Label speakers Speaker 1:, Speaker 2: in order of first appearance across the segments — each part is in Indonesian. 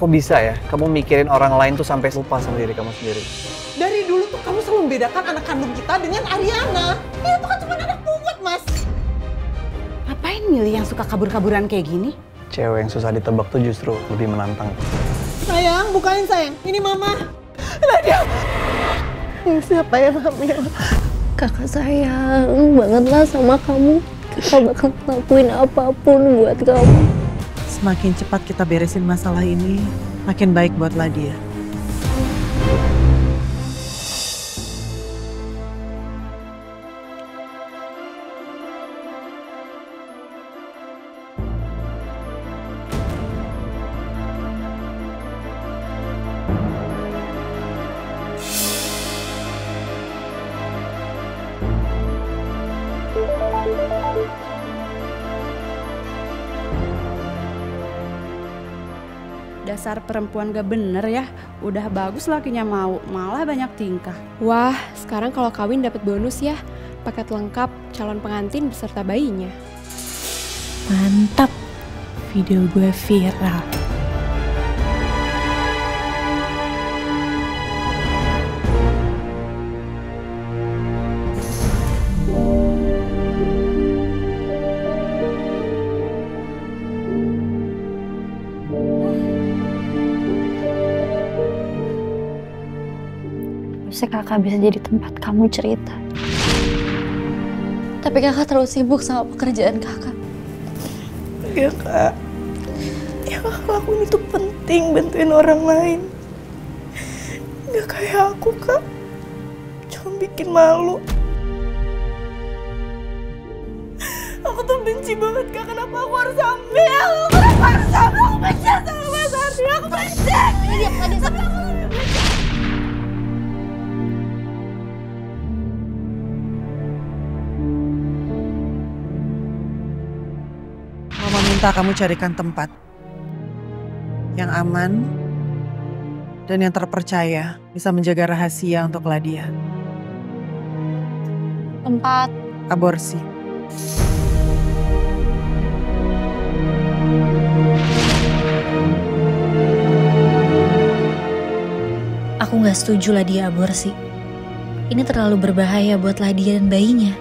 Speaker 1: Kok bisa ya, kamu mikirin orang lain tuh sampai lupa sama diri kamu sendiri?
Speaker 2: Dari dulu tuh kamu selalu membedakan anak kandung kita dengan Ariana. Dia tuh kan cuma anak buat, Mas.
Speaker 3: Ngapain milih yang suka kabur-kaburan kayak gini?
Speaker 1: Cewek yang susah ditebak tuh justru lebih menantang.
Speaker 2: Sayang, bukain sayang. Ini Mama. Nadia. Siapa yang hamil?
Speaker 4: Kakak sayang banget lah sama kamu. Kakak bakal ngelakuin apapun buat kamu.
Speaker 5: Semakin cepat kita beresin masalah ini, makin baik buat Ladia.
Speaker 3: Dasar perempuan gak bener ya. Udah bagus lakinya mau, malah banyak tingkah.
Speaker 6: Wah, sekarang kalau kawin dapat bonus ya. Paket lengkap calon pengantin beserta bayinya.
Speaker 4: Mantap, video gue viral. Kakak bisa jadi tempat kamu cerita. Tapi kakak terlalu sibuk sama pekerjaan kakak.
Speaker 7: Enggak kak, yang kakak lakuin itu penting bantuin orang lain. Enggak kayak aku kak, cuma bikin malu. Aku tuh benci banget kak, kenapa aku harus hamil? Kenapa harus hamil? Aku benci sama Mas Ardi, aku benci.
Speaker 4: Diam, tadi sampai aku
Speaker 5: Mama minta kamu carikan tempat yang aman dan yang terpercaya bisa menjaga rahasia untuk Ladia.
Speaker 4: tempat.
Speaker 5: Aborsi.
Speaker 4: Aku nggak setuju Ladia aborsi. Ini terlalu berbahaya buat Ladia dan bayinya.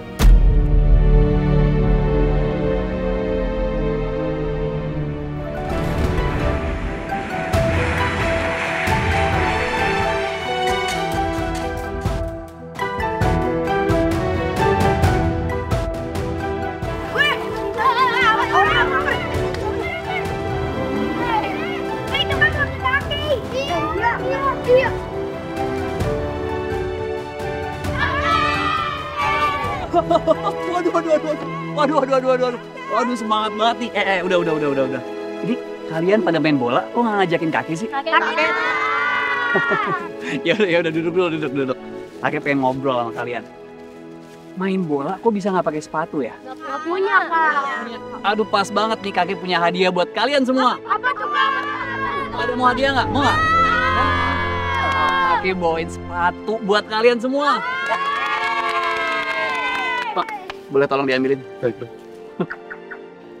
Speaker 1: Waduh, semangat banget nih. Udah. Jadi kalian pada main bola, kok nggak ngajakin kaki sih? Ya udah duduk. Kakek pengen ngobrol sama kalian. Main bola kok bisa nggak pakai sepatu ya?
Speaker 4: Gak punya, Kak.
Speaker 1: Aduh, pas banget nih kakek punya hadiah buat kalian semua.
Speaker 4: Apa tuh, Kak?
Speaker 1: Ada mau hadiah nggak? Mau nggak? Kakek bawain sepatu buat kalian semua. Pak, boleh tolong diambilin?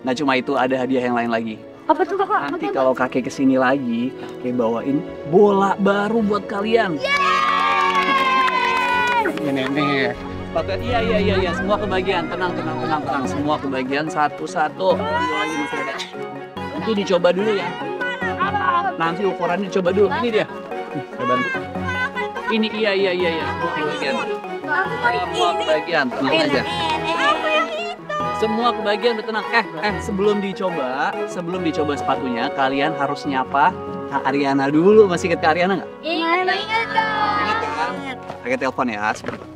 Speaker 1: Nah cuma itu, ada hadiah yang lain lagi.
Speaker 4: Apa tuh, Kak?
Speaker 1: Nanti kalau kakek kesini lagi, kakek bawain bola baru buat kalian. Nenek. Iya. Semua kebagian. Tenang. Semua kebagian satu-satu. Lagi masih ada. Nanti dicoba dulu ya. Nanti ukurannya dicoba dulu. Ini dia. Saya bantu. Ini iya. Semua kebagian. Tenang aja. Semua kebagian udah tenang. Sebelum dicoba sepatunya, kalian harus nyapa Kak Ariana dulu. Masih inget Kak Ariana nggak?
Speaker 4: Ingat dong.
Speaker 1: Ingat kan? Pakai telepon ya, sebentar.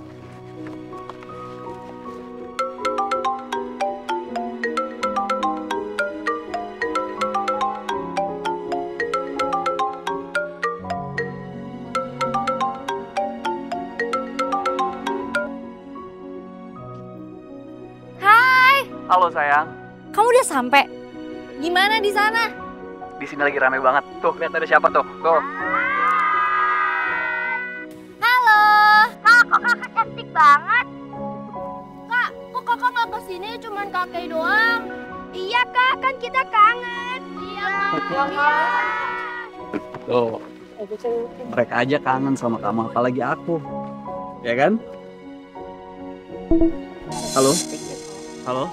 Speaker 1: Halo sayang.
Speaker 4: Kamu udah sampai? Gimana di sana?
Speaker 1: Di sini lagi rame banget. Tuh, lihat ada siapa tuh. Tuh.
Speaker 4: Halo. Kak, kok kakak cantik banget? Kak, kok kakak nggak kesini cuman kakek doang? Iya kak, kan kita kangen. Iya kak.
Speaker 1: Tuh, mereka aja kangen sama kamu, apalagi aku. Ya kan? Halo? Halo?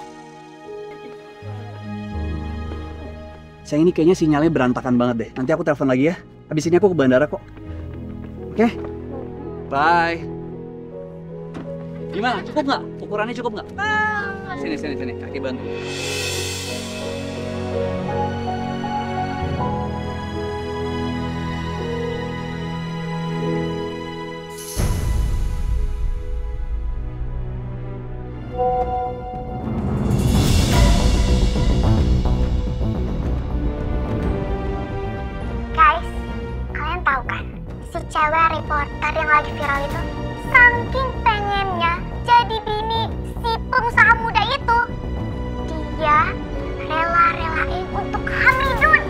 Speaker 1: Sayang, ini kayaknya sinyalnya berantakan banget deh. Nanti aku telepon lagi ya. Habis ini aku ke bandara kok. Oke? Bye. Gimana? Cukup nggak? Ukurannya cukup nggak? Sini. Kaki bantu.
Speaker 4: Guys, kalian tahu kan? Si cewek reporter yang lagi viral itu saking pengennya jadi bini si pengusaha muda itu. Dia rela-relain untuk hamil Dun.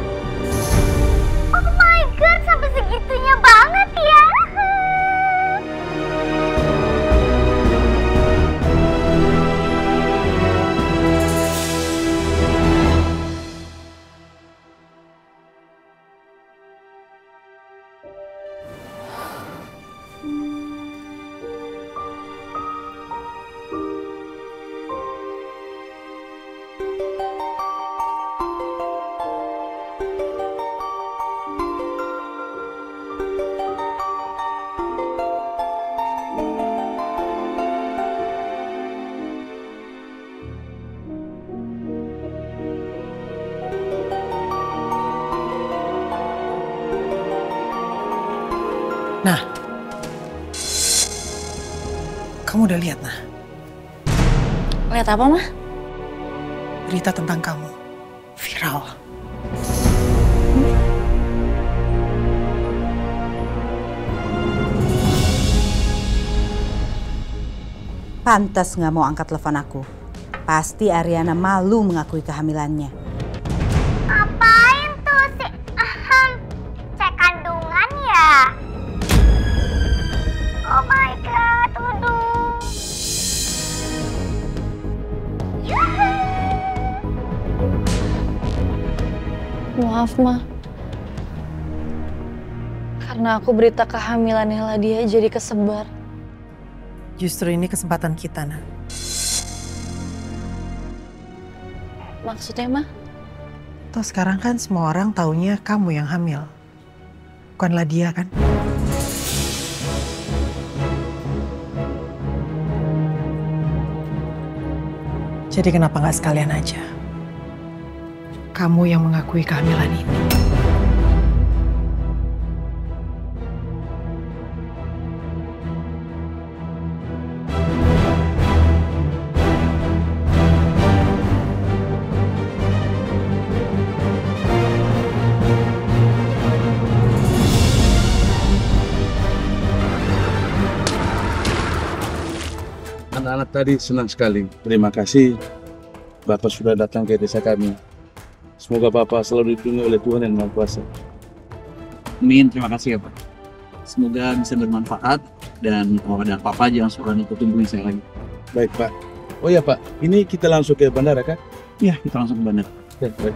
Speaker 4: Oh my god, sampai segitunya banget ya.
Speaker 5: Nah, kamu udah lihat, nah?
Speaker 7: Lihat apa, Mah?
Speaker 5: Berita tentang kamu. Viral.
Speaker 8: Pantas nggak mau angkat telepon aku. Pasti Ariana malu mengakui kehamilannya.
Speaker 4: Ngapain tuh si cek kandungan ya? Oh my god, aduh.
Speaker 7: Maaf, Mah. Karena aku berita kehamilannya Ladia jadi kesebar.
Speaker 5: Justru ini kesempatan kita, nah.
Speaker 7: Maksudnya, Mah?
Speaker 5: Toh sekarang kan semua orang taunya kamu yang hamil. Bukanlah dia, kan? Jadi kenapa nggak sekalian aja? Kamu yang mengakui kehamilan ini.
Speaker 9: Anak-anak tadi senang sekali. Terima kasih Bapak sudah datang ke desa kami. Semoga Bapak selalu dilindungi oleh Tuhan yang Maha Kuasa.
Speaker 1: Amin, terima kasih ya Pak. Semoga bisa bermanfaat dan kalau ada apa-apa jangan suka itu tungguin saya lagi.
Speaker 9: Baik Pak. Oh ya Pak, ini kita langsung ke bandara kan?
Speaker 1: Iya, kita langsung ke bandara.
Speaker 9: Baik.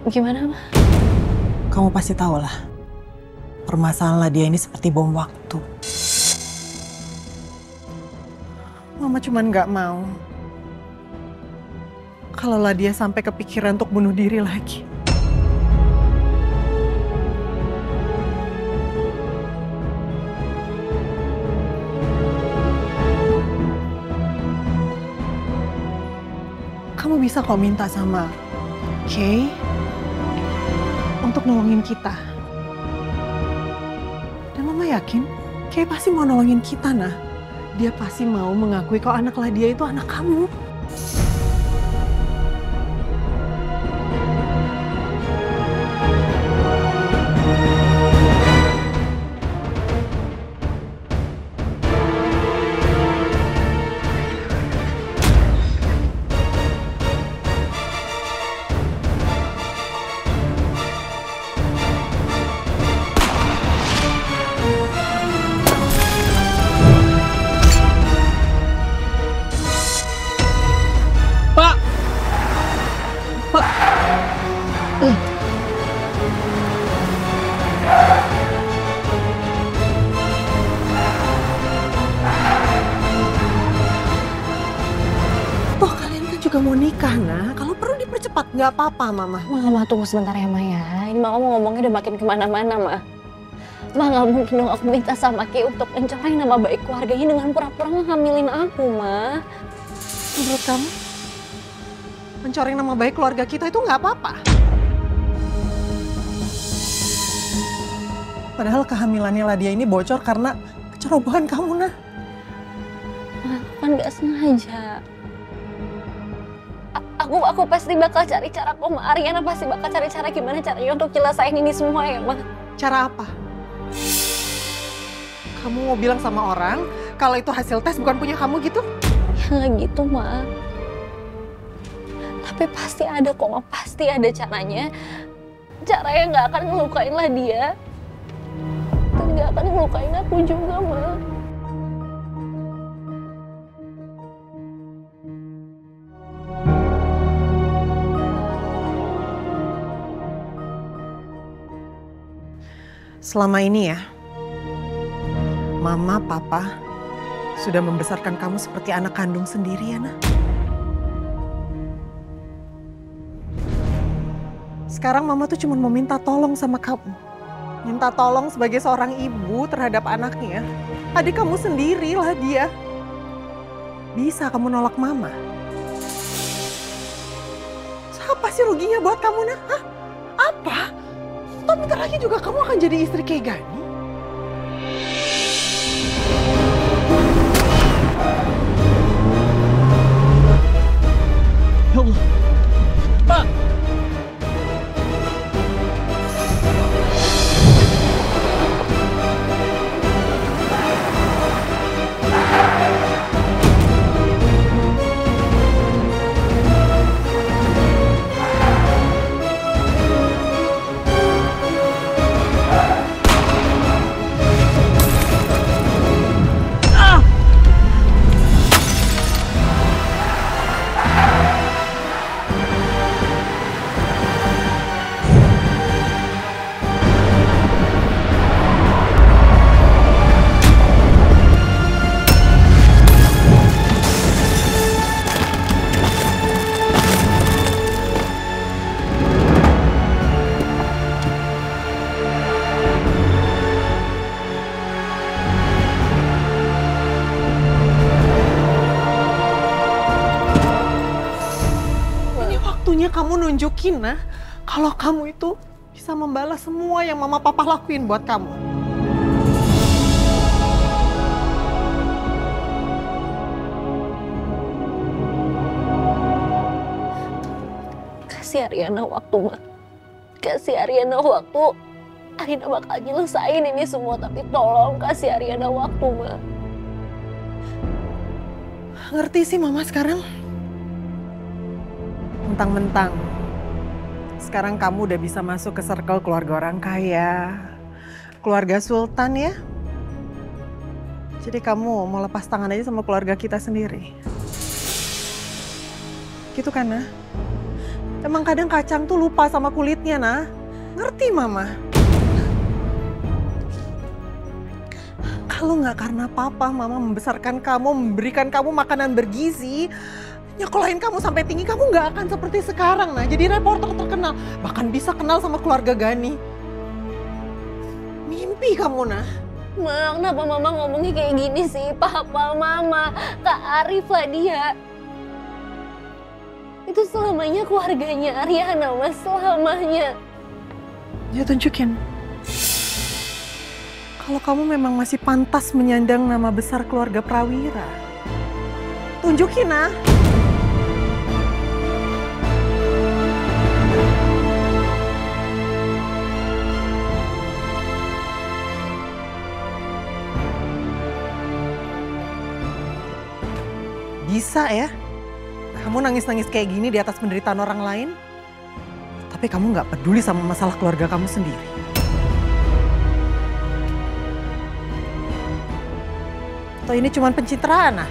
Speaker 7: Gimana, Mah?
Speaker 5: Kamu pasti tahu lah. Permasalahan Ladia ini seperti bom waktu. Mama cuman nggak mau kalau Ladia sampai kepikiran untuk bunuh diri lagi. Kamu bisa kok minta sama Kay untuk nolongin kita. Dan Mama yakin Kay pasti mau nolongin kita, nah. Dia pasti mau mengakui kalau anak Ladia itu anak kamu.
Speaker 2: mau nikah, nah. Kalau perlu dipercepat, nggak apa-apa, Mama.
Speaker 10: Mama tunggu sebentar ya, Ma ya. Ini Mama mau ngomongnya udah makin kemana-mana, Ma. Ma nggak mungkin dong aku minta sama Ki untuk mencoreng nama baik keluarganya dengan pura-pura ngehamilin aku, Ma.
Speaker 2: Menurut kamu, mencoreng nama baik keluarga kita itu nggak apa-apa? Padahal kehamilannya Ladia ini bocor karena kecerobohan kamu, nah.
Speaker 10: Ma, aku kan nggak sengaja. Aku pasti bakal cari cara kok, Ma. Ariana pasti bakal cari cara gimana caranya untuk nyelesain ini semua ya, Ma.
Speaker 2: Cara apa? Kamu mau bilang sama orang kalau itu hasil tes bukan punya kamu gitu?
Speaker 10: Ya nggak gitu, Ma. Tapi pasti ada kok, Ma. Pasti ada caranya. Cara yang nggak akan ngelukain lah dia. Dan nggak akan ngelukain aku juga, Ma.
Speaker 2: Selama ini ya, Mama, Papa sudah membesarkan kamu seperti anak kandung sendiri ya, Nah. Sekarang Mama tuh cuma mau minta tolong sama kamu. Minta tolong sebagai seorang ibu terhadap anaknya. Adik kamu sendiri lah dia. Bisa kamu nolak Mama? Apa sih ruginya buat kamu, Nah? Hah? Apa? Toh bentar lagi juga kamu akan jadi istri kayak Gani.
Speaker 1: Ya Allah. Pak!
Speaker 2: Waktunya kamu nunjukin, Nah, kalau kamu itu bisa membalas semua yang Mama Papa lakuin buat kamu.
Speaker 10: Kasih Ariana waktu, Ma. Kasih Ariana waktu. Ariana bakal nyelesain ini semua, tapi tolong kasih Ariana waktu, Ma.
Speaker 2: Ngerti sih Mama sekarang? Mentang-mentang sekarang kamu udah bisa masuk ke circle keluarga orang kaya, keluarga sultan ya. Jadi kamu mau lepas tangan aja sama keluarga kita sendiri. Gitu kan, Nah? Emang kadang kacang tuh lupa sama kulitnya, Nah. Ngerti Mama? Kalau nggak karena Papa, Mama membesarkan kamu, memberikan kamu makanan bergizi, nyekolahin kamu sampai tinggi, kamu nggak akan seperti sekarang, Nah. Jadi reporter terkenal, bahkan bisa kenal sama keluarga Gani. Mimpi kamu, Nah.
Speaker 10: Ma, kenapa Mama ngomongnya kayak gini sih? Papa, Mama, Kak Arif lah dia. Itu selamanya keluarganya Ariana, Mas. Selamanya.
Speaker 2: Ya tunjukin. Kalau kamu memang masih pantas menyandang nama besar keluarga Prawira. Tunjukin, Nah. Bisa ya? Kamu nangis-nangis kayak gini di atas penderitaan orang lain, tapi kamu nggak peduli sama masalah keluarga kamu sendiri. Atau ini cuma pencitraan, Nah?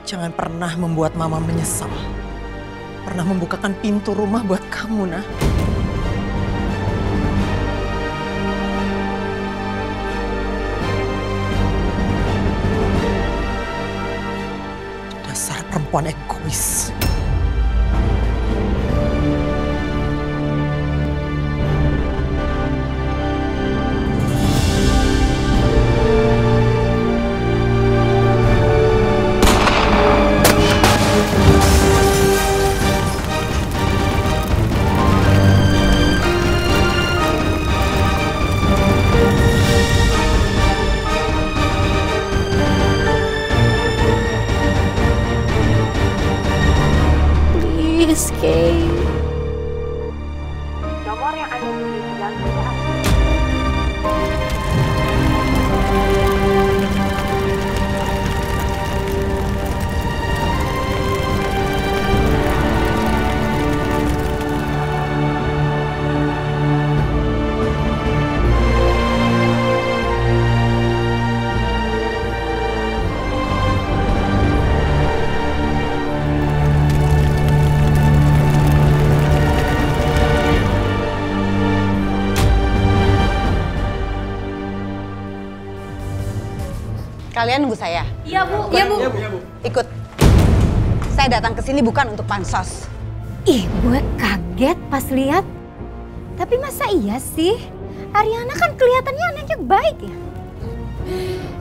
Speaker 2: Jangan pernah membuat mama menyesal. Pernah membukakan pintu rumah buat kamu, Nah. Dasar perempuan egois.
Speaker 10: Please, Kay.
Speaker 4: Nomor yang Anda tuju sedang tidak
Speaker 8: Kalian nunggu saya?
Speaker 6: Iya, Bu. Iya, Bu.
Speaker 8: Ikut. Saya datang ke sini bukan untuk pansos.
Speaker 4: Ih, gue kaget pas lihat. Tapi masa iya sih? Ariana kan kelihatannya anaknya baik ya.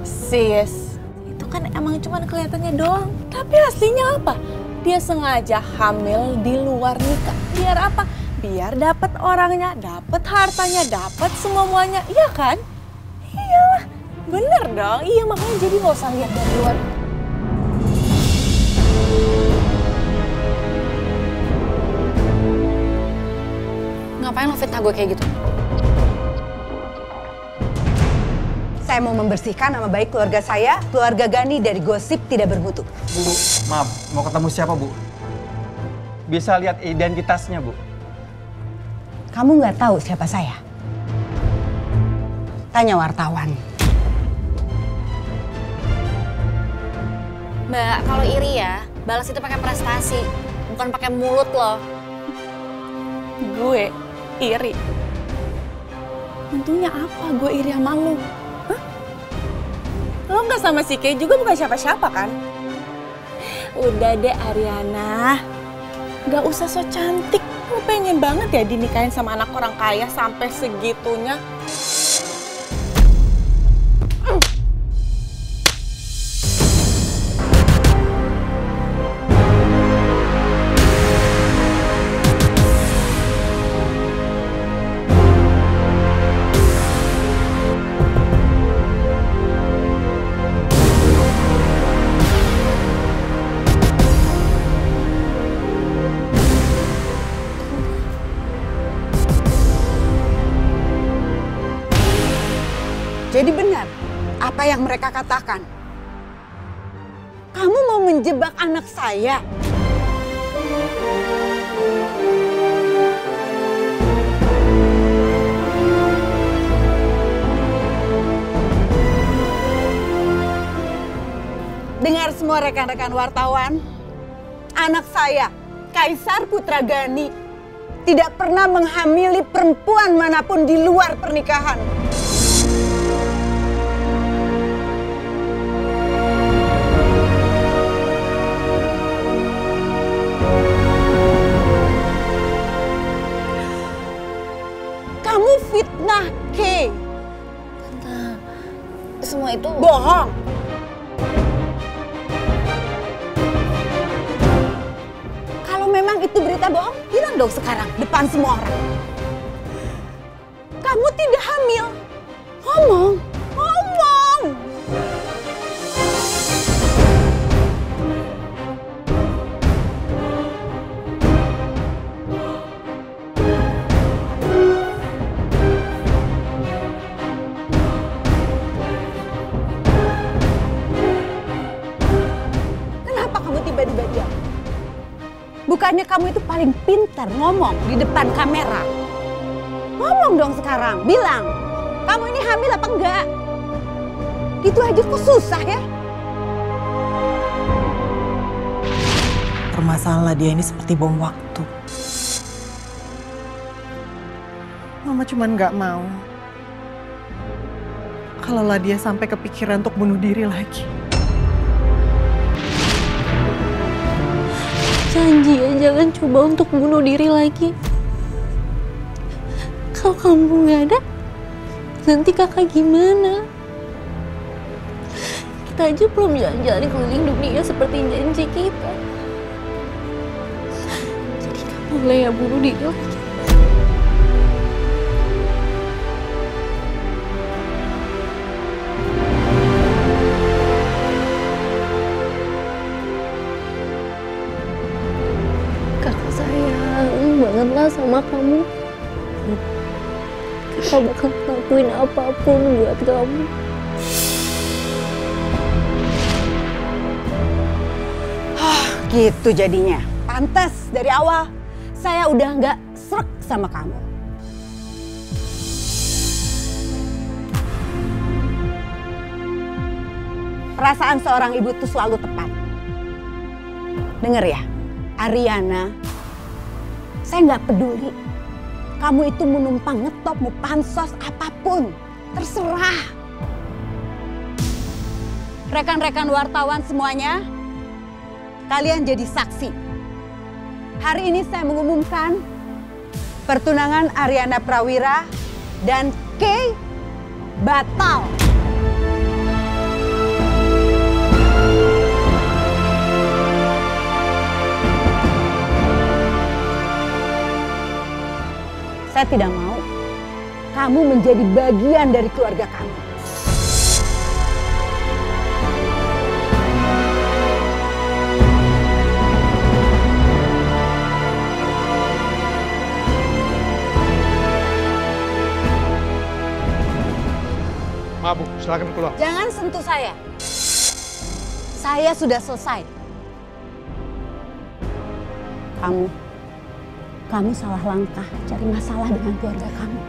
Speaker 7: Sis, itu kan emang cuma kelihatannya doang. Tapi aslinya apa? Dia sengaja hamil di luar nikah. Biar apa? Biar dapat orangnya, dapat hartanya, dapat semuanya. Iya kan? Iyalah, bener dong. Iya, makanya jadi nggak usah lihat dari luar.
Speaker 10: Ngapain lo fitnah gue kayak gitu?
Speaker 8: Saya mau membersihkan nama baik keluarga saya, keluarga Gani dari gosip tidak bermutu.
Speaker 11: Bu, maaf, mau ketemu siapa, Bu? Bisa lihat identitasnya, Bu.
Speaker 8: Kamu nggak tahu siapa saya? Tanya wartawan.
Speaker 10: Mbak, kalau iri ya, balas itu pakai prestasi, bukan pakai mulut loh.
Speaker 7: Gue iri. Tentunya apa gue iri sama lu? Hah? Lo nggak sama si Kay juga bukan siapa-siapa kan? Udah deh Ariana, nggak usah so cantik. Lo pengen banget ya dinikahin sama anak orang kaya sampai segitunya.
Speaker 8: Jadi benar apa yang mereka katakan. Kamu mau menjebak anak saya. Dengar semua rekan-rekan wartawan, anak saya, Kaisar Putra Gani, tidak pernah menghamili perempuan manapun di luar pernikahan. Kamu fitnah, Kay.
Speaker 10: Tante, semua itu
Speaker 8: bohong. Kalau memang itu berita bohong, bilang dong sekarang depan semua orang. Kamu tidak hamil. Ngomong, ngomong. Kenapa kamu tiba-tiba diam? Bukannya kamu itu paling pintar ngomong di depan kamera. Ngomong dong sekarang, bilang. Kamu ini hamil apa enggak? Gitu aja kok susah ya?
Speaker 5: permasalahan Ladia ini seperti bom waktu.
Speaker 2: Mama cuman nggak mau kalau Ladia sampai kepikiran untuk bunuh diri lagi.
Speaker 10: Janji ya jangan coba untuk bunuh diri lagi. Kalau kamu nggak ada, nanti kakak gimana? Kita aja belum jalan-jalan keliling dunia seperti janji kita. Jadi kamu boleh ya bunuh diri lagi. Kakak sayang banget lah sama kamu. Kakak bakal ngelakuin apapun buat kamu.
Speaker 8: Gitu jadinya. Pantes dari awal saya udah nggak srek sama kamu. Perasaan seorang ibu itu selalu tepat. Dengar ya, Ariana, saya nggak peduli. Kamu itu mau numpang ngetop, mau pansos, apapun. Terserah. Rekan-rekan wartawan semuanya, kalian jadi saksi. Hari ini saya mengumumkan pertunangan Ariana Prawira dan Kay batal. Saya tidak mau kamu menjadi bagian dari keluarga kami.
Speaker 11: Maaf Bu, silakan keluar.
Speaker 8: Jangan sentuh saya. Saya sudah selesai. Kamu salah langkah cari masalah dengan keluarga kamu.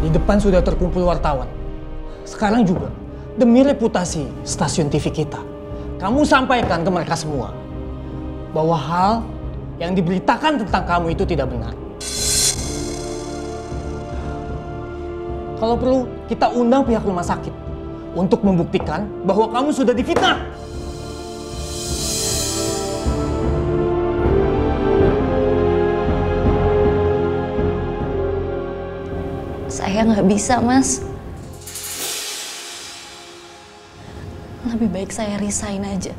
Speaker 12: Di depan sudah terkumpul wartawan. Sekarang juga, demi reputasi stasiun TV kita, kamu sampaikan ke mereka semua bahwa hal yang diberitakan tentang kamu itu tidak benar. Kalau perlu, kita undang pihak rumah sakit untuk membuktikan bahwa kamu sudah difitnah.
Speaker 10: Saya nggak bisa, Mas. Lebih baik saya resign aja.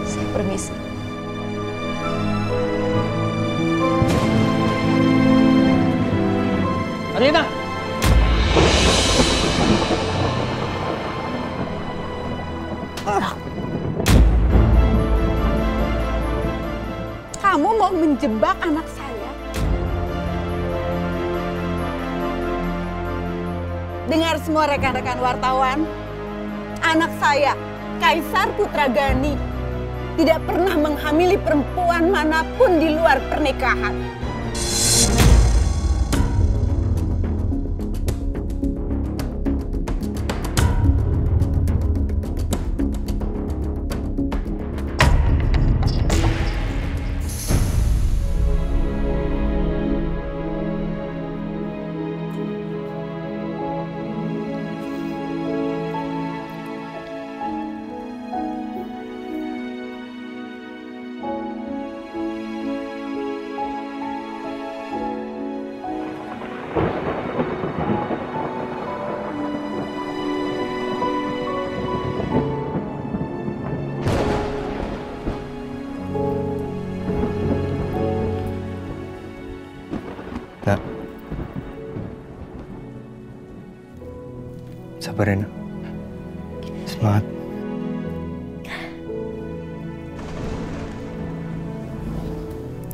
Speaker 10: Saya permisi.
Speaker 12: Ariana!
Speaker 8: Kamu mau menjebak anak saya? Dengar semua rekan-rekan wartawan, anak saya, Kaisar Putragani, tidak pernah menghamili perempuan manapun di luar pernikahan.
Speaker 11: Nak. Sabar ya, Nak. Semangat.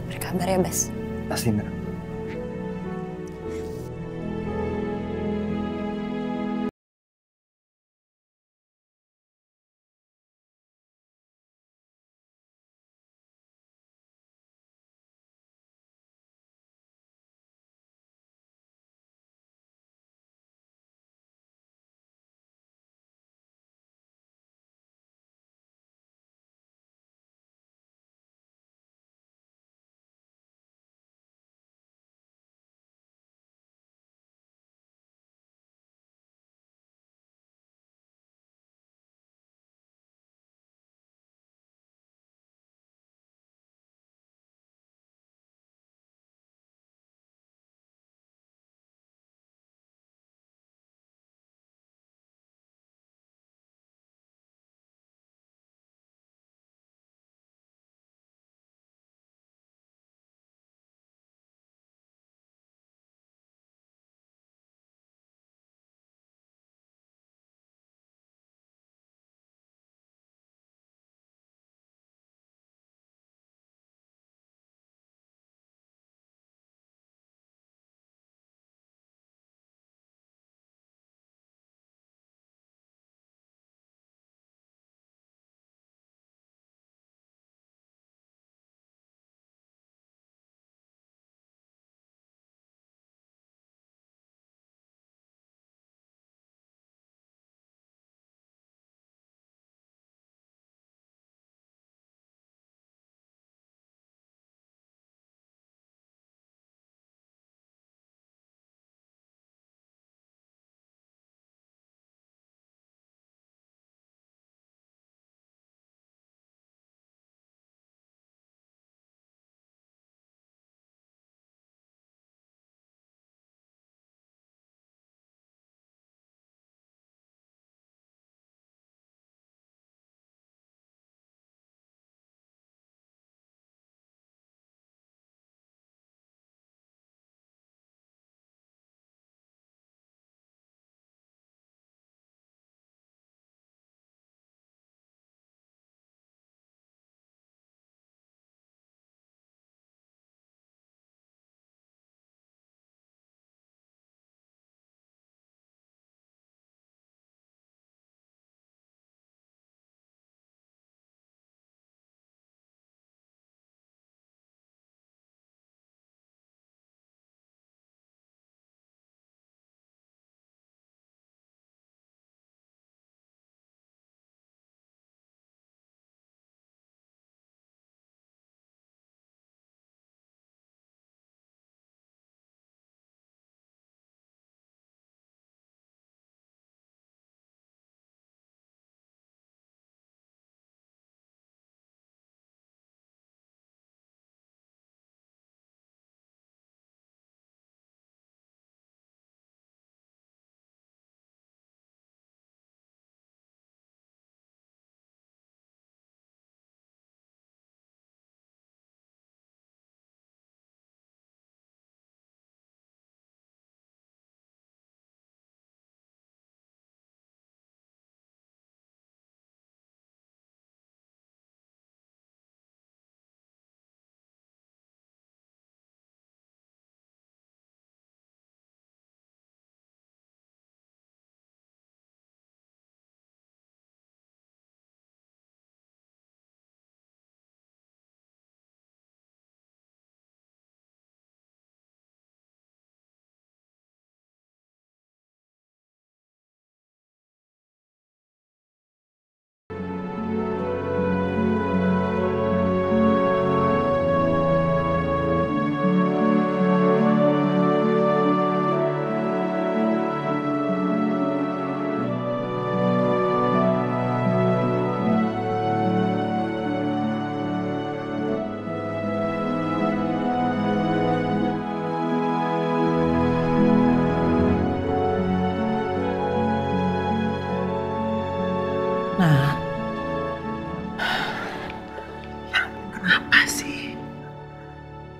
Speaker 10: Berkabar ya, Bas.
Speaker 11: Pasti, Nak.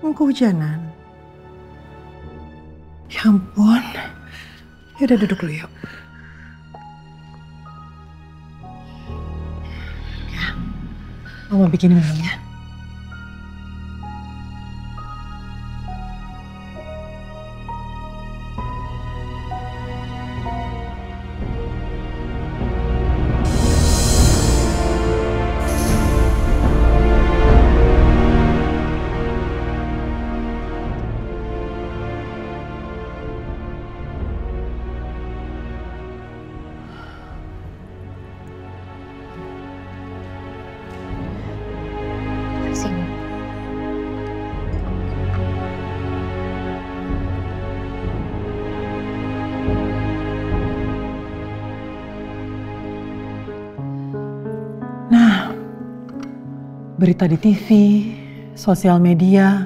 Speaker 5: Emang kehujanan? Ya ampun. Yaudah duduk dulu yuk. Ya, Mama bikinin minum ya. Nah, berita di TV, sosial media,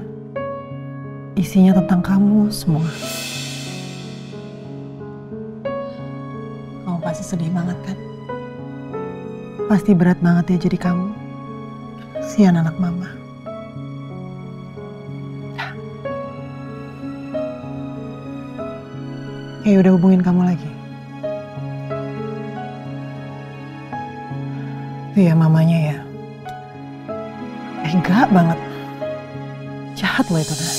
Speaker 5: isinya tentang kamu semua. Kamu pasti sedih banget kan? Pasti berat banget ya jadi kamu. Kasihan anak mama. Kayak udah hubungin kamu lagi. Itu ya mamanya ya. Enggak banget. Jahat loh itu nah.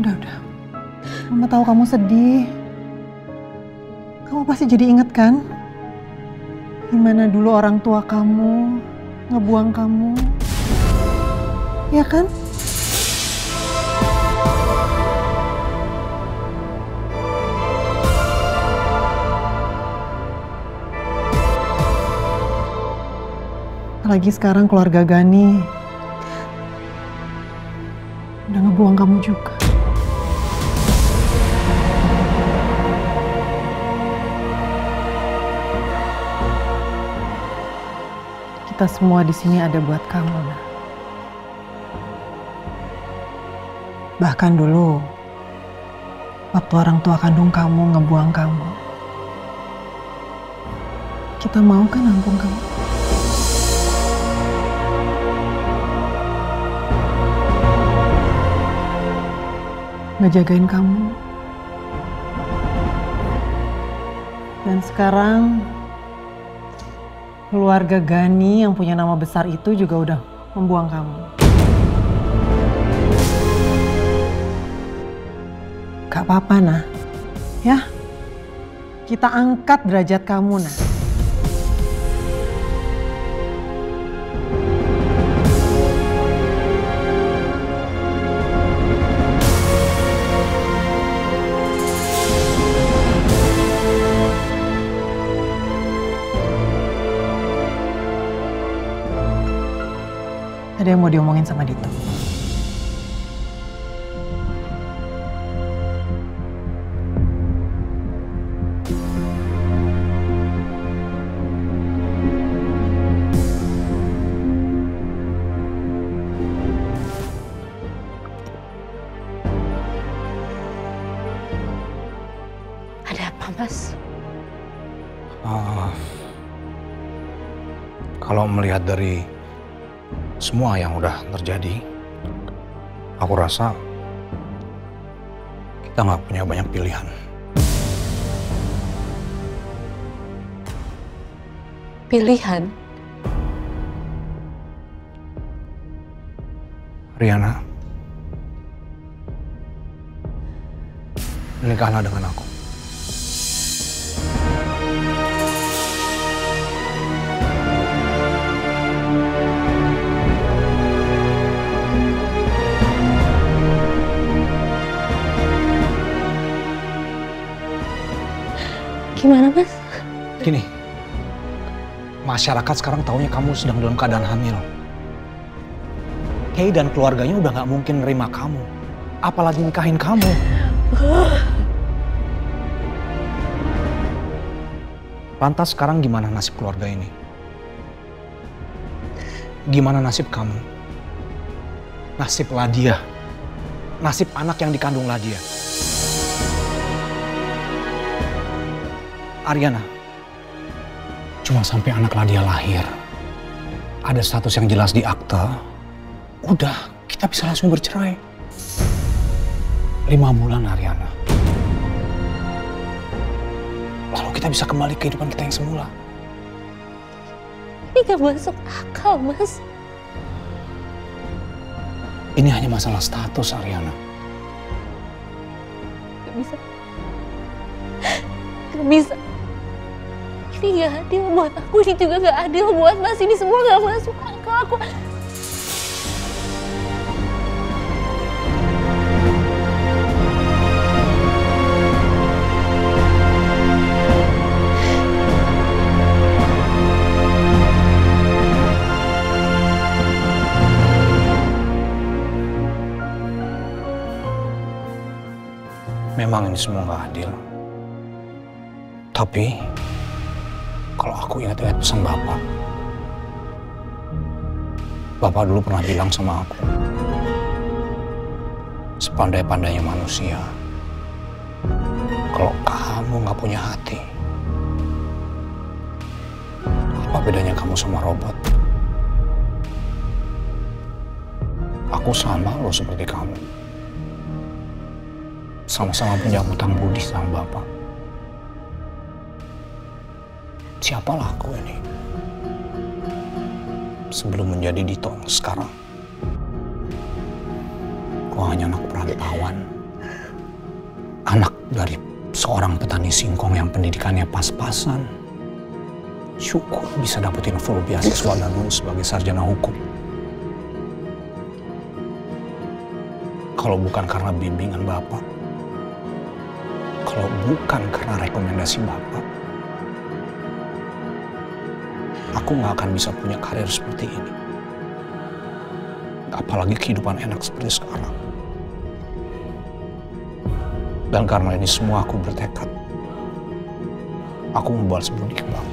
Speaker 5: Udah. Mama tahu kamu sedih. Kamu pasti jadi inget kan? Gimana dulu orang tua kamu ngebuang kamu. Ya kan? Apalagi sekarang keluarga Gani udah ngebuang kamu juga. Kita semua di sini ada buat kamu, nah. Bahkan dulu waktu orang tua kandung kamu ngebuang kamu, kita mau kan nampung kamu. Ngejagain kamu. Dan sekarang keluarga Gani yang punya nama besar itu juga udah membuang kamu. Gak apa-apa nah, ya kita angkat derajat kamu nah. Ada yang mau diomongin sama Dito?
Speaker 10: Ada apa, Mas?
Speaker 13: Kalau melihat dari semua yang udah terjadi, aku rasa kita nggak punya banyak pilihan.
Speaker 10: Pilihan?
Speaker 13: Riana, menikahlah dengan aku.
Speaker 10: Gimana, Mas?
Speaker 13: Gini, masyarakat sekarang taunya kamu sedang dalam keadaan hamil. Kay dan keluarganya udah nggak mungkin nerima kamu, apalagi nikahin kamu. Lantas sekarang gimana nasib keluarga ini? Gimana nasib kamu? Nasib Ladia? Nasib anak yang dikandung Ladia? Ariana, cuma sampai anak Ladia lahir, ada status yang jelas di akta, udah kita bisa langsung bercerai. 5 bulan, Aryana. Lalu kita bisa kembali ke kehidupan kita yang semula.
Speaker 10: Ini gak masuk akal, Mas.
Speaker 13: Ini hanya masalah status, Aryana.
Speaker 10: Gak bisa. Gak bisa. Ini gak adil buat aku, ini juga gak adil buat Mas. Ini semua gak masuk akal. Aku...
Speaker 13: Memang ini semua gak adil. Tapi, kalau aku ingat-ingat pesan Bapak. Bapak dulu pernah bilang sama aku, sepandai-pandainya manusia, kalau kamu gak punya hati, apa bedanya kamu sama robot? Aku sama loh seperti kamu. Sama-sama punya hutang budi sama Bapak. Siapalah aku ini? Sebelum menjadi Dito sekarang. Aku hanya anak perantauan. Anak dari seorang petani singkong yang pendidikannya pas-pasan. Syukur bisa dapetin full beasiswa dan lulus sebagai sarjana hukum. Kalau bukan karena bimbingan Bapak, kalau bukan karena rekomendasi Bapak, aku nggak akan bisa punya karir seperti ini. Apalagi kehidupan enak seperti sekarang. Dan karena ini semua aku bertekad, aku membalas budi ke Bapak.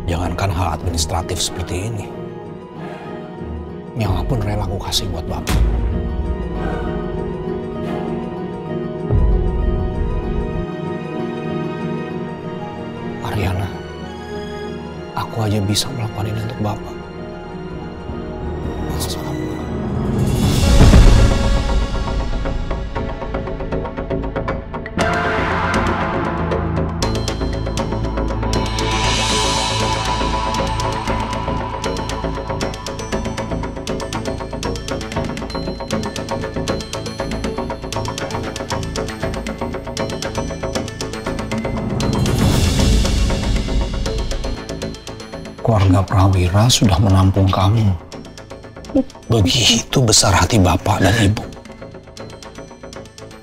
Speaker 13: Jangankan hal administratif seperti ini, nyawa pun rela aku kasih buat Bapak. Aryana, aku aja bisa melakukan ini untuk Bapak. Masa kamu? Keluarga Prawira sudah menampung kamu. Begitu besar hati Bapak dan Ibu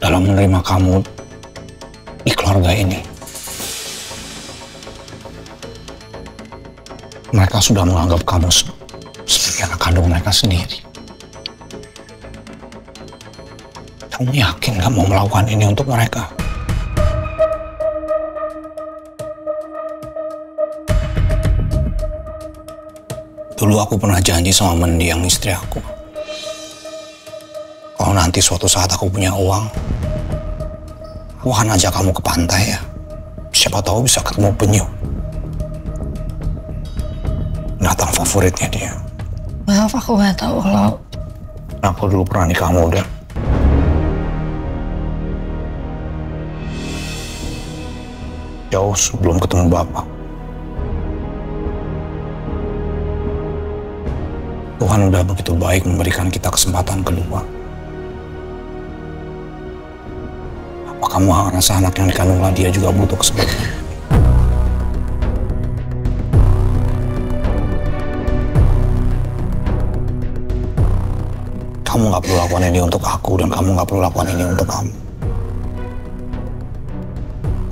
Speaker 13: dalam menerima kamu di keluarga ini. Mereka sudah menganggap kamu sebagai anak kandung mereka sendiri. Kamu yakin gak mau melakukan ini untuk mereka? Dulu aku pernah janji sama mendiang istri aku. Kalau nanti suatu saat aku punya uang, aku akan ajak kamu ke pantai ya. Siapa tahu bisa ketemu penyu. Binatang favoritnya dia.
Speaker 14: Maaf, aku nggak tahu kalau...
Speaker 13: Aku dulu pernah nikah muda. Jauh sebelum ketemu Bapak. Tuhan udah begitu baik memberikan kita kesempatan kedua. Apa kamu ngerasa anak yang dikandung dia juga butuh kesempatan? Kamu gak perlu lakukan ini untuk aku dan kamu gak perlu lakukan ini untuk kamu.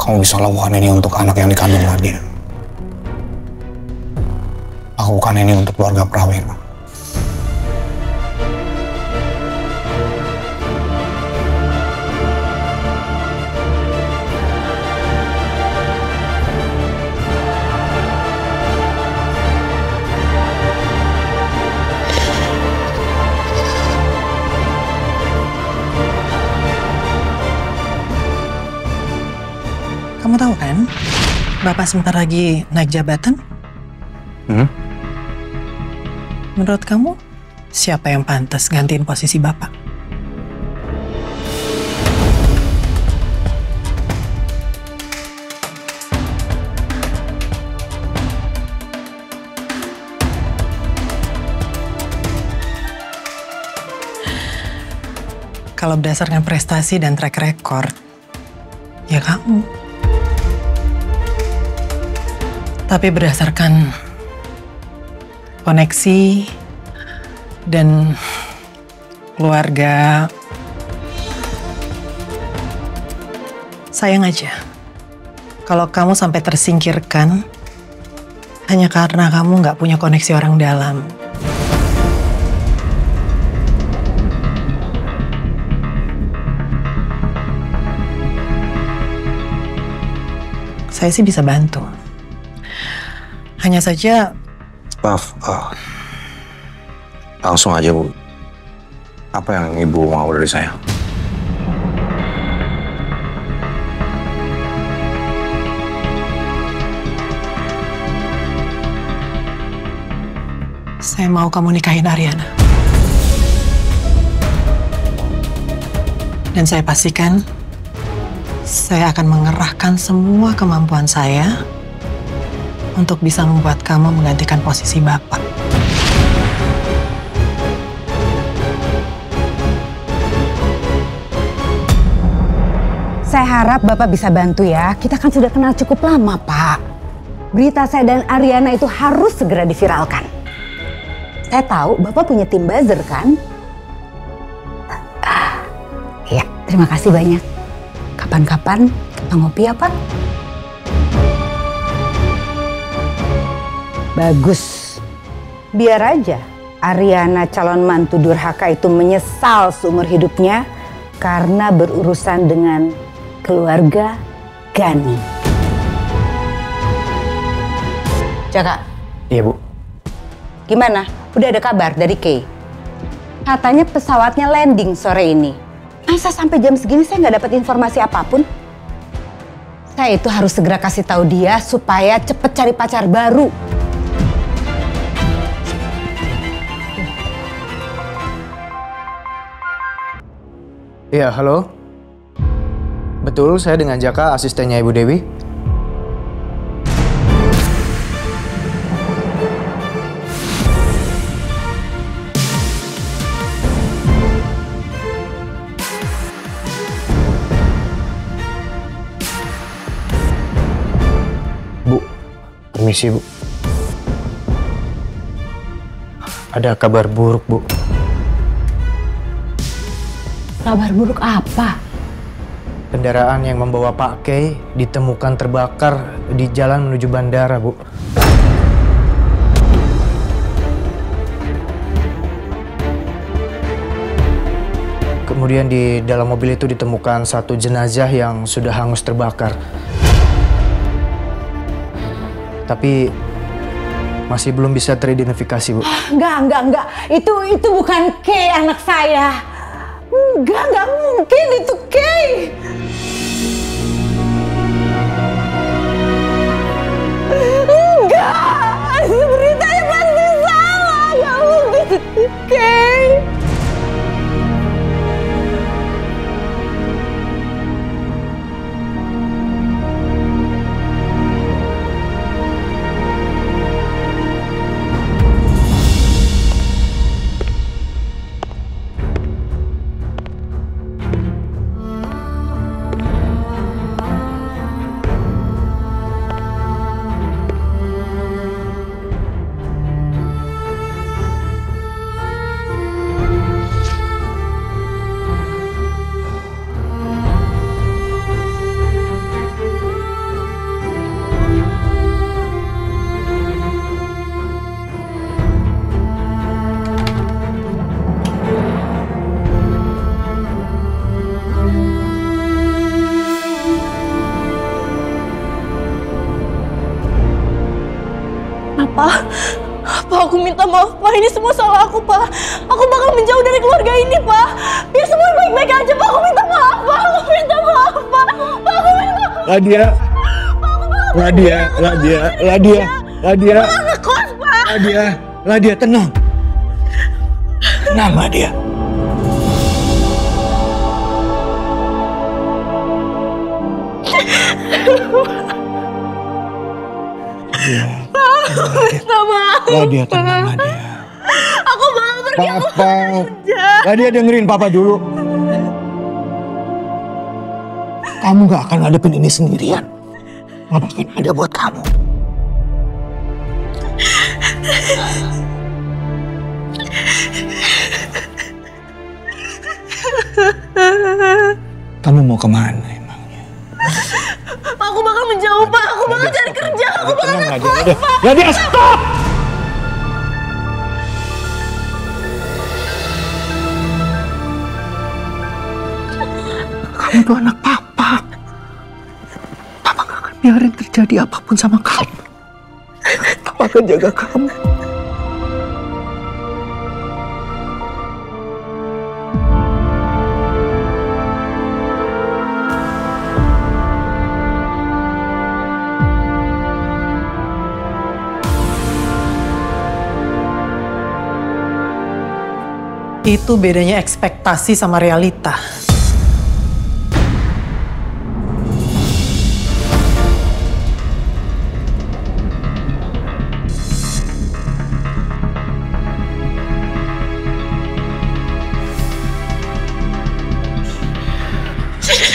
Speaker 13: Kamu bisa lakukan ini untuk anak yang dikandung dia. Lakukan ini untuk keluarga Prawira.
Speaker 5: Kamu tahu kan, Bapak sebentar lagi naik jabatan? Menurut kamu, siapa yang pantas gantiin posisi Bapak? Kalau berdasarkan prestasi dan track record, ya kamu. Tapi berdasarkan koneksi dan keluarga, sayang aja kalau kamu sampai tersingkirkan hanya karena kamu nggak punya koneksi orang dalam. Saya sih bisa bantu. Hanya saja...
Speaker 13: Maaf, langsung aja Bu. Apa yang Ibu mau dari saya?
Speaker 5: Saya mau kamu nikahin Ariana. Dan saya pastikan saya akan mengerahkan semua kemampuan saya untuk bisa membuat kamu menggantikan posisi Bapak.
Speaker 8: Saya harap Bapak bisa bantu ya. Kita kan sudah kenal cukup lama, Pak. Berita saya dan Ariana itu harus segera diviralkan. Saya tahu Bapak punya tim buzzer kan? Ya, terima kasih banyak. Kapan-kapan kita ngopi ya, Pak? Bagus. Biar aja Ariana calon mantu durhaka itu menyesal seumur hidupnya karena berurusan dengan keluarga Gani. Jaka.
Speaker 12: Iya, Bu.
Speaker 8: Gimana? Udah ada kabar dari Kay? Katanya pesawatnya landing sore ini. Masa sampai jam segini saya nggak dapat informasi apapun? Saya itu harus segera kasih tahu dia supaya cepet cari pacar baru.
Speaker 12: Iya, halo. Betul, saya dengan Jaka, asistennya Ibu Dewi. Bu, permisi Bu. Ada kabar buruk, Bu.
Speaker 8: Kabar buruk apa?
Speaker 12: Kendaraan yang membawa Pak Kay ditemukan terbakar di jalan menuju bandara, Bu. Kemudian di dalam mobil itu ditemukan satu jenazah yang sudah hangus terbakar. Tapi masih belum bisa teridentifikasi, Bu.
Speaker 8: Enggak. Itu bukan Kay, anak saya. Enggak mungkin itu Kay. Enggak, beritanya pasti salah. Enggak mungkin itu Kay.
Speaker 7: Pak, aku minta maaf Pak, ini semua salah aku Pak. Aku bakal menjauh dari keluarga ini Pak. Biar semua baik-baik aja Pak, aku minta maaf Pak. Aku minta maaf Pak. Pak, aku minta maaf.
Speaker 9: Ladia.
Speaker 7: Pak,
Speaker 9: Ladia.
Speaker 7: Pak, anak kos
Speaker 13: Ladia tenang. Tenang Ladia.
Speaker 7: Minta maaf.
Speaker 13: Ladia tenang Ladia.
Speaker 7: Aku mau pergi.
Speaker 13: Papa. Ladia dengerin Papa dulu. Kamu gak akan hadapin ini sendirian. Papa akan ada buat kamu. Kamu mau kemana emangnya?
Speaker 7: Aku bakal menjauh, Pak. Aku bakal cari kerja. Aku bakal ngekos, Pak.
Speaker 13: Ladia, stop! Kamu tuh anak Papa. Papa gak akan biarin terjadi apapun sama kamu. Papa akan jaga kamu.
Speaker 2: Itu bedanya ekspektasi sama realita.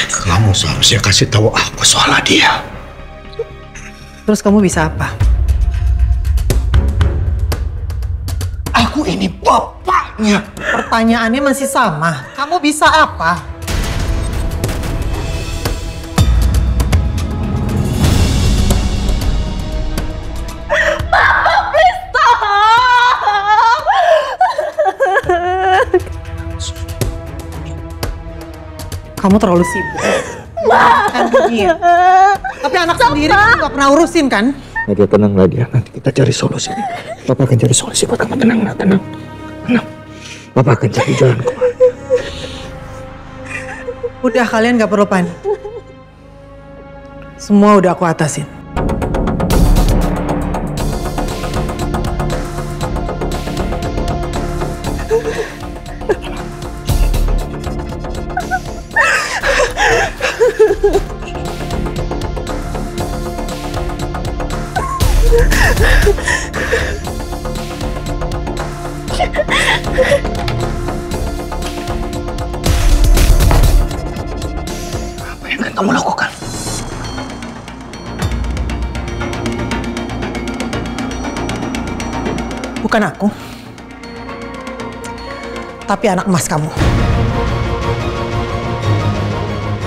Speaker 13: Kamu seharusnya kasih tahu aku soal dia.
Speaker 2: Terus kamu bisa apa?
Speaker 13: Aku ini bapaknya.
Speaker 2: Pertanyaannya masih sama. Kamu bisa apa?
Speaker 7: Papa, please stop.
Speaker 2: Kamu terlalu sibuk. Tapi anak sendiri kamu gak pernah urusin kan?
Speaker 13: Nadia tenang Nadia, nanti kita cari solusi. Papa akan cari solusi buat kamu, tenang. Tenang. Papa akan cari jalan keluar.
Speaker 2: Udah, kalian gak perlu panik. Semua udah aku atasin.
Speaker 13: Apa yang akan kamu lakukan?
Speaker 2: Bukan aku. Tapi anak emas kamu.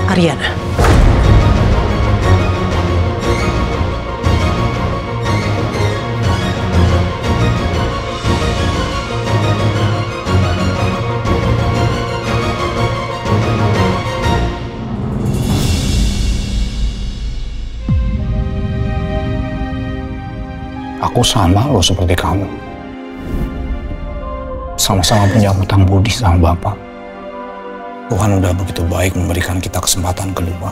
Speaker 2: Ariana.
Speaker 13: Aku sama loh seperti kamu. Sama-sama punya hutang budi sama Bapak. Tuhan udah begitu baik memberikan kita kesempatan kedua.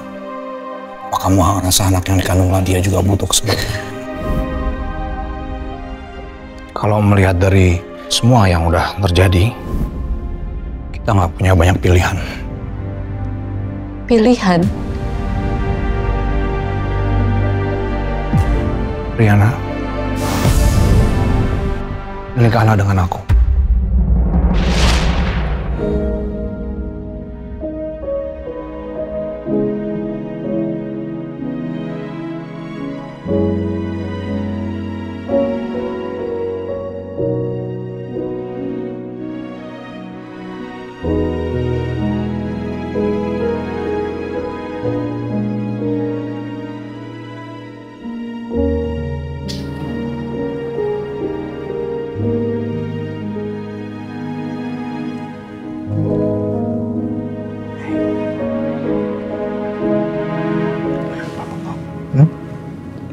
Speaker 13: Apa kamu ngerasa anak yang dikandung Ladia juga butuh kesempatan? Kalau melihat dari semua yang udah terjadi, kita nggak punya banyak pilihan.
Speaker 10: Pilihan?
Speaker 13: Riana, menikahlah dengan aku.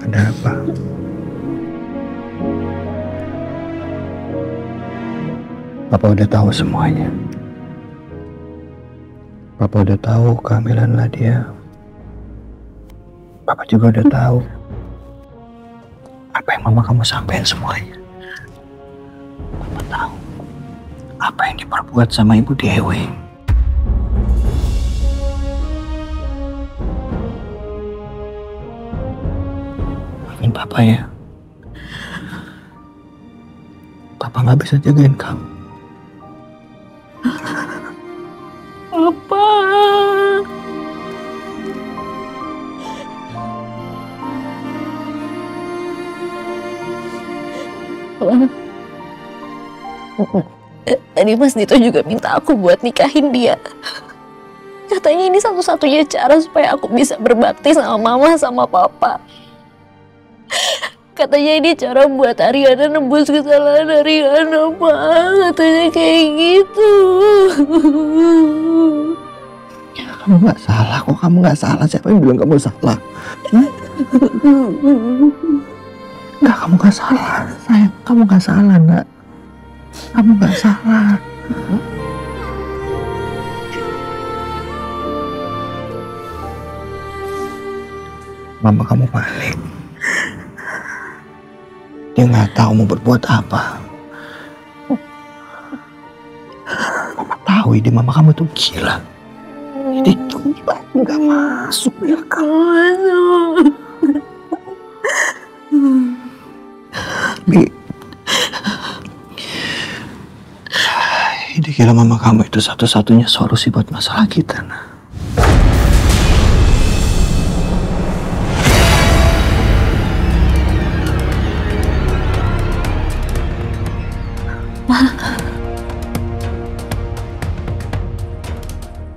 Speaker 13: Ada apa? Papa udah tahu semuanya. Papa udah tahu kehamilan Ladia. Papa juga udah tahu apa yang mama kamu sampaikan semuanya. apa yang diperbuat sama Ibu Dewi. Maafin Papa ya. Papa nggak bisa jagain kamu.
Speaker 10: Papa. Tadi Mas Dito juga minta aku buat nikahin dia. Katanya ini satu-satunya cara supaya aku bisa berbakti sama mama sama papa. Katanya ini cara buat Ariana nembus kesalahan Ariana, Pak. Katanya kayak gitu.
Speaker 13: Kamu nggak salah kok, kamu nggak salah. Siapa yang bilang kamu salah? Nggak, kamu nggak salah, sayang. Kamu nggak salah, nak. Kamu nggak salah. Mama kamu balik. Dia nggak tahu mau berbuat apa. Mama tahu ide mama kamu tuh gila. Ide itu nggak masuk ya kamu. Bi, ide gila mama kamu itu satu-satunya solusi buat masalah kita, nah.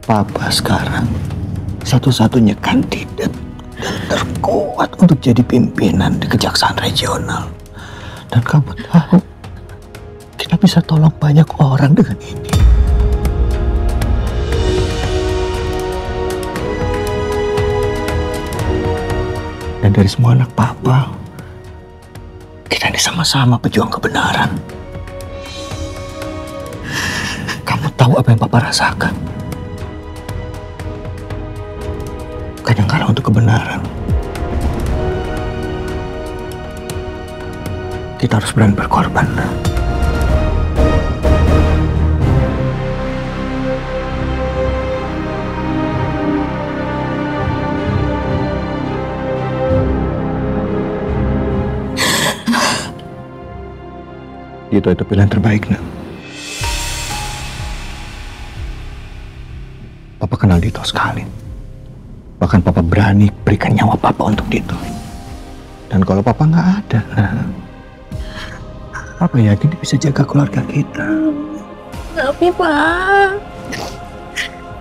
Speaker 13: Papa sekarang satu-satunya kandidat dan terkuat untuk jadi pimpinan di Kejaksaan Regional. Dan kamu tahu, kita bisa tolong banyak orang dengan ini. Dan dari semua anak Papa, kita ini sama-sama pejuang kebenaran. Kamu tahu apa yang Papa rasakan? Kadang-kadang untuk kebenaran, kita harus berani berkorban. Itu pilihan terbaik, nak. Papa kenal Dito sekali. Bahkan Papa berani berikan nyawa Papa untuk Dito. Dan kalau Papa nggak ada, nah, Papa yakin dia bisa jaga keluarga kita.
Speaker 10: Tapi Pak.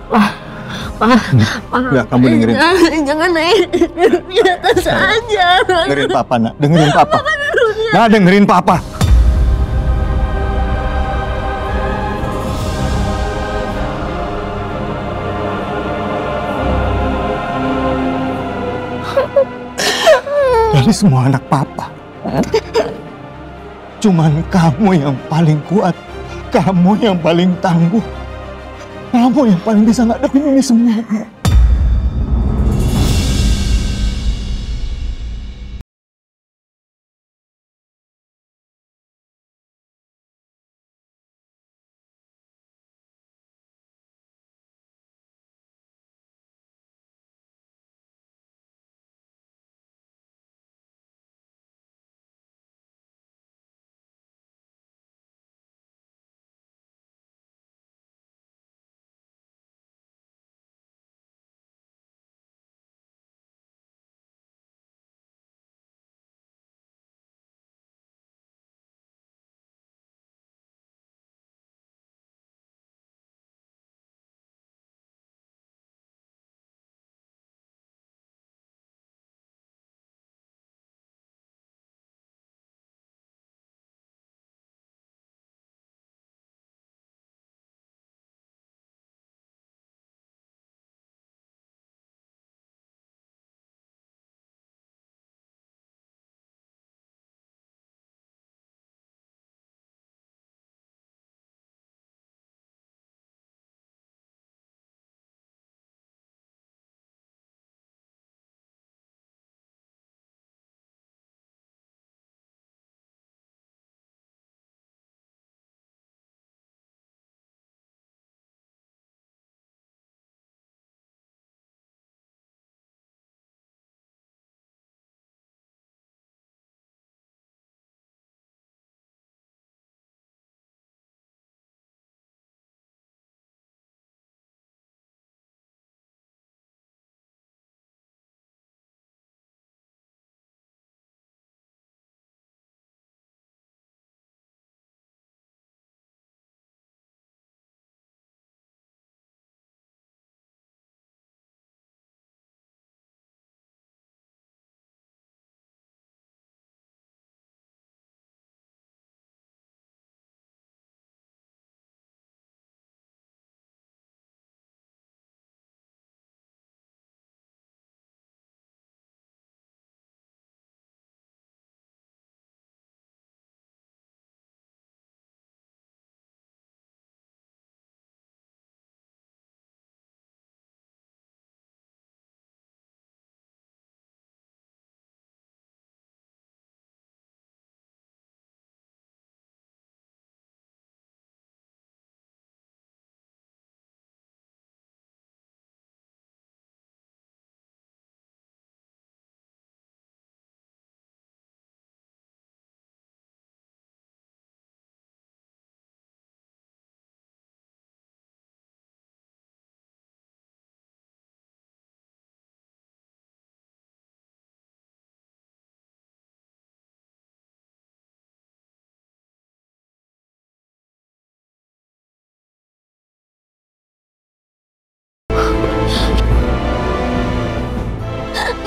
Speaker 10: Pak.
Speaker 13: Nggak, kamu dengerin.
Speaker 10: Jangan naik di atas aja.
Speaker 13: Dengerin Papa, nak. Dengerin Papa. Nah, dengerin Papa. Dari semua anak Papa, cuman kamu yang paling kuat, kamu yang paling tangguh, kamu yang paling bisa ngadepin ini semua.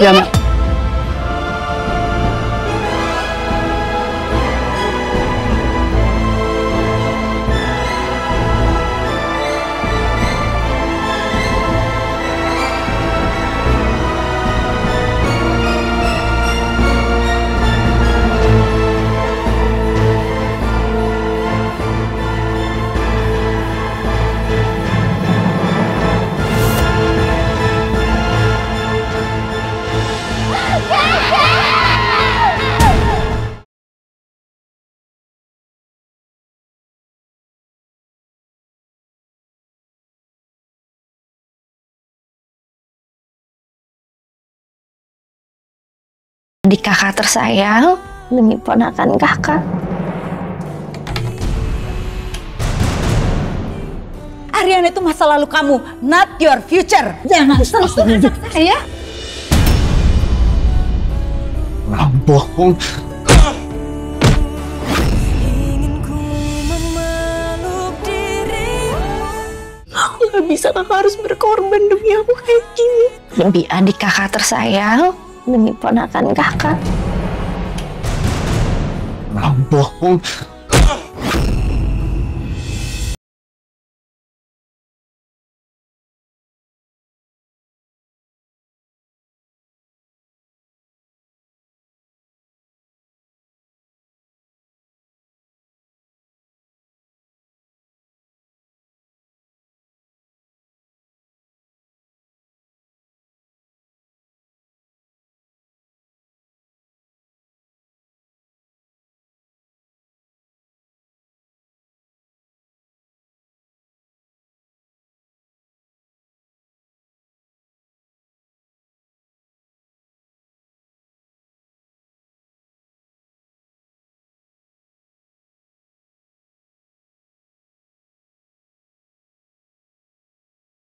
Speaker 10: Ya, Mak.
Speaker 14: Adik kakak tersayang demi ponakan kakak.
Speaker 8: Ariana itu masa lalu kamu, not your future. Jangan sentuh anak saya.
Speaker 13: Bohong.
Speaker 14: Aku gak bisa, kakak harus berkorban demi aku kayak gini. Demi adik kakak tersayang, demi ponakan kakak.
Speaker 13: Bohong.